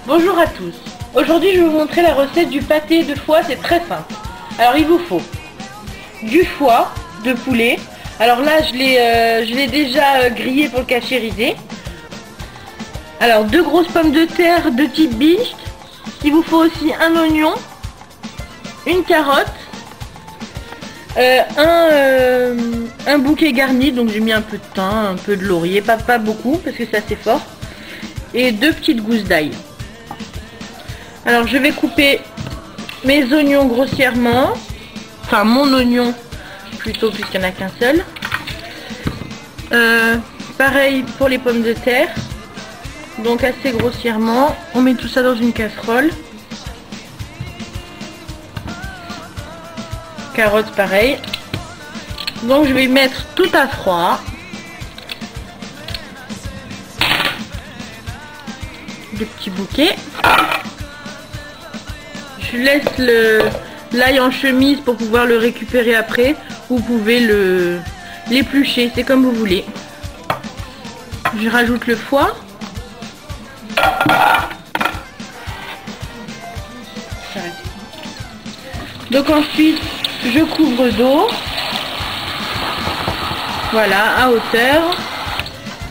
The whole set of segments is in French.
Bonjour à tous. Aujourd'hui je vais vous montrer la recette du pâté de foie, c'est très simple. Alors il vous faut du foie de poulet. Alors là je l'ai déjà grillé pour le cachérisé. Alors 2 grosses pommes de terre de type bisque. Il vous faut aussi un oignon, une carotte, un bouquet garni, donc j'ai mis un peu de thym, un peu de laurier, pas beaucoup parce que c'est assez fort, et 2 petites gousses d'ail. Alors je vais couper mes oignons grossièrement, enfin mon oignon plutôt puisqu'il n'y en a qu'un seul. Pareil pour les pommes de terre, donc assez grossièrement. On met tout ça dans une casserole. Carottes pareil. Donc je vais mettre tout à froid. Des petits bouquets. Je laisse l'ail en chemise pour pouvoir le récupérer après. Vous pouvez l'éplucher, c'est comme vous voulez. Je rajoute le foie. Donc ensuite, je couvre d'eau. Voilà, à hauteur.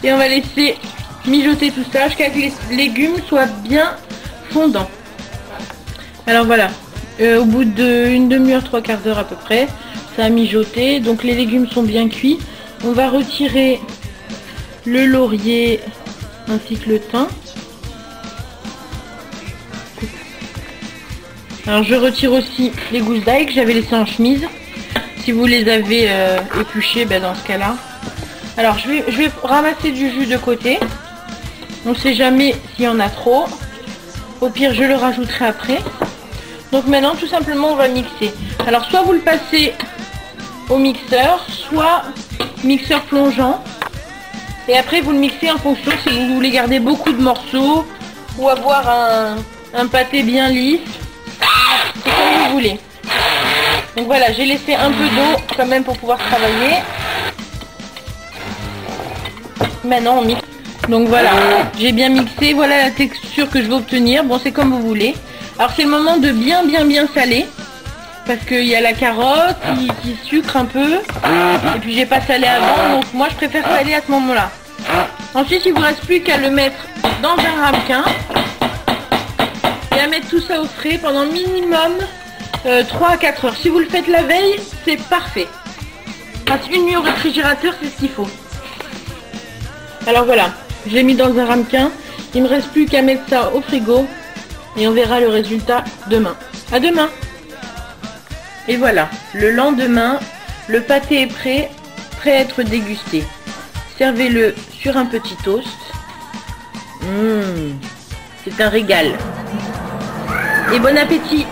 Et on va laisser mijoter tout ça jusqu'à ce que les légumes soient bien fondants. Alors voilà, au bout d'une demi-heure, 3/4 d'heure à peu près, ça a mijoté. Donc les légumes sont bien cuits. On va retirer le laurier ainsi que le thym. Alors je retire aussi les gousses d'ail que j'avais laissées en chemise. Si vous les avez épluchées, ben dans ce cas-là. Alors je vais ramasser du jus de côté. On ne sait jamais s'il y en a trop. Au pire, je le rajouterai après. Donc maintenant, tout simplement, on va mixer. Alors soit vous le passez au mixeur, soit mixeur plongeant. Et après, vous le mixez en fonction si vous voulez garder beaucoup de morceaux ou avoir un pâté bien lisse. C'est comme vous voulez. Donc voilà, j'ai laissé un peu d'eau quand même pour pouvoir travailler. Maintenant, on mixe. Donc voilà, j'ai bien mixé. Voilà la texture que je veux obtenir. Bon, c'est comme vous voulez. Alors c'est le moment de bien saler. Parce qu'il y a la carotte qui sucre un peu. Et puis j'ai pas salé avant. Donc moi je préfère saler à ce moment-là. Ensuite il vous reste plus qu'à le mettre dans un ramequin. Et à mettre tout ça au frais pendant minimum 3 à 4 heures. Si vous le faites la veille, c'est parfait. Passe une nuit au réfrigérateur, c'est ce qu'il faut. Alors voilà, je l'ai mis dans un ramequin. Il me reste plus qu'à mettre ça au frigo. Et on verra le résultat demain. À demain. Et voilà, le lendemain, le pâté est prêt à être dégusté. Servez-le sur un petit toast. C'est un régal. Et bon appétit!